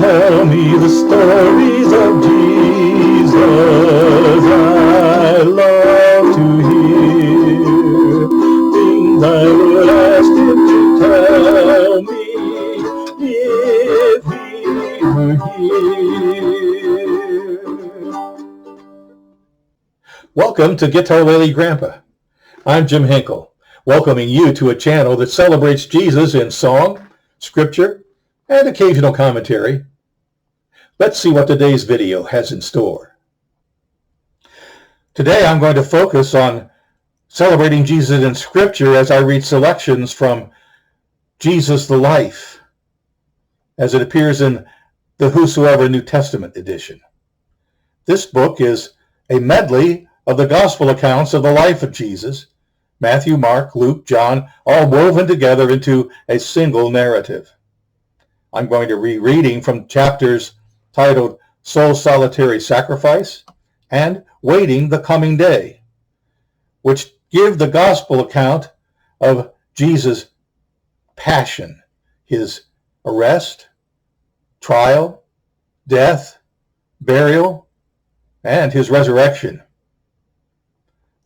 Tell me the stories of Jesus. I love to hear things I would ask him to tell me if he were here. Welcome to Guitarlele Grampa. I'm Jim Henkel, welcoming you to a channel that celebrates Jesus in song, scripture, and occasional commentary. Let's see what today's video has in store. Today I'm going to focus on celebrating Jesus in scripture as I read selections from Jesus the Life, as it appears in the Whosoever New Testament edition. This book is a medley of the gospel accounts of the life of Jesus, Matthew, Mark, Luke, John, all woven together into a single narrative. I'm going to be reading from chapters titled Soul's Solitary Sacrifice and Waiting the Coming Day, which give the gospel account of Jesus' passion, his arrest, trial, death, burial, and his resurrection.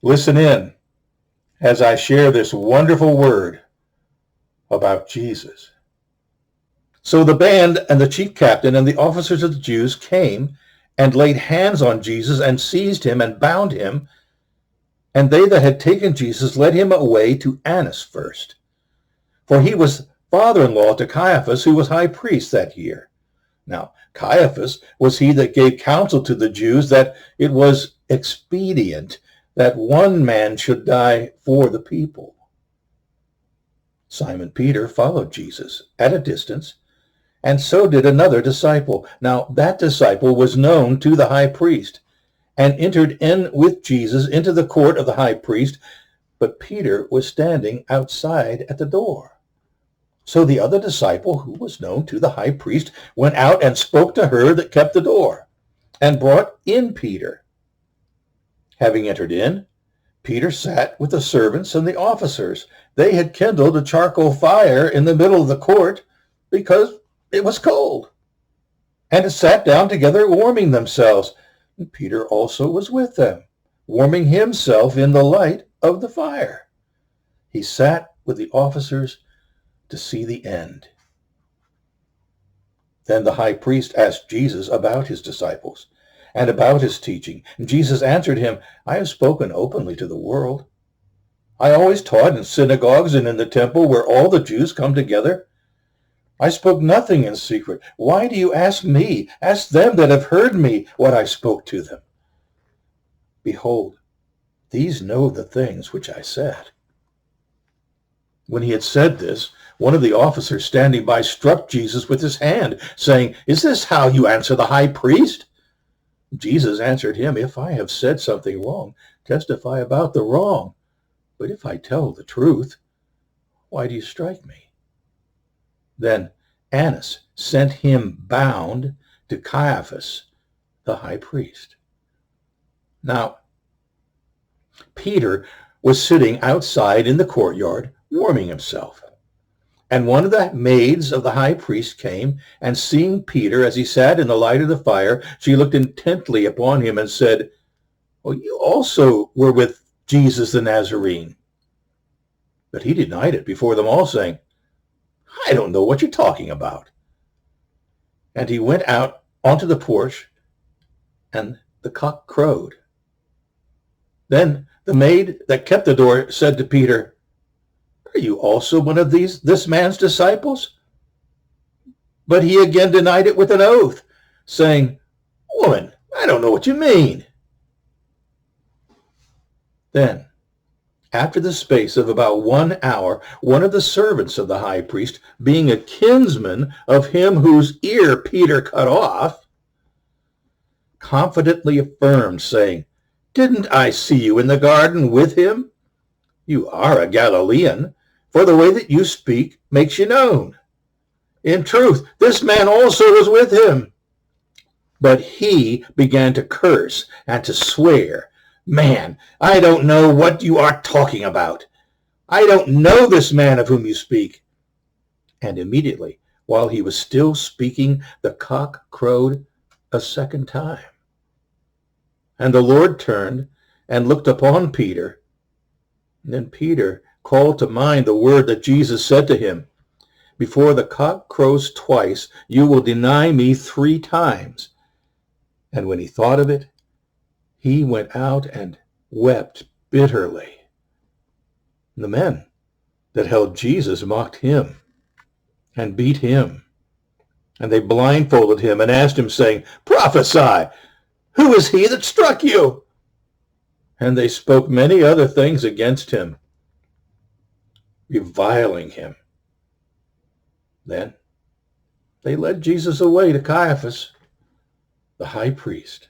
Listen in as I share this wonderful word about Jesus. So the band and the chief captain and the officers of the Jews came and laid hands on Jesus and seized him and bound him. And they that had taken Jesus led him away to Annas first. For he was father-in-law to Caiaphas, who was high priest that year. Now, Caiaphas was he that gave counsel to the Jews that it was expedient that one man should die for the people. Simon Peter followed Jesus at a distance, and so did another disciple. Now that disciple was known to the high priest, and entered in with Jesus into the court of the high priest, but Peter was standing outside at the door. So the other disciple, who was known to the high priest, went out and spoke to her that kept the door, and brought in Peter. Having entered in, Peter sat with the servants and the officers. They had kindled a charcoal fire in the middle of the court, because it was cold, and had sat down together, warming themselves. And Peter also was with them, warming himself in the light of the fire. He sat with the officers to see the end. Then the high priest asked Jesus about his disciples and about his teaching. And Jesus answered him, I have spoken openly to the world. I always taught in synagogues and in the temple where all the Jews come together. I spoke nothing in secret. Why do you ask me? Ask them that have heard me what I spoke to them. Behold, these know the things which I said. When he had said this, one of the officers standing by struck Jesus with his hand, saying, Is this how you answer the high priest? Jesus answered him, If I have said something wrong, testify about the wrong. But if I tell the truth, why do you strike me? Then Annas sent him bound to Caiaphas, the high priest. Now, Peter was sitting outside in the courtyard, warming himself. And one of the maids of the high priest came, and seeing Peter as he sat in the light of the fire, she looked intently upon him and said, Well, you also were with Jesus the Nazarene. But he denied it before them all, saying, I don't know what you're talking about. And he went out onto the porch, and the cock crowed. Then the maid that kept the door said to Peter, Are you also one of this man's disciples? But he again denied it with an oath, saying, Woman, I don't know what you mean. Then, after the space of about 1 hour, one of the servants of the high priest, being a kinsman of him whose ear Peter cut off, confidently affirmed, saying, Didn't I see you in the garden with him? You are a Galilean, for the way that you speak makes you known. In truth, this man also was with him. But he began to curse and to swear, Man, I don't know what you are talking about. I don't know this man of whom you speak. And immediately while he was still speaking, the cock crowed a second time. And the Lord turned and looked upon Peter. And then Peter called to mind the word that Jesus said to him, "Before the cock crows twice, you will deny me 3 times." And when he thought of it, he went out and wept bitterly. And the men that held Jesus mocked him and beat him. And they blindfolded him and asked him, saying, "Prophesy, who is he that struck you?" And they spoke many other things against him, reviling him. Then they led Jesus away to Caiaphas, the high priest.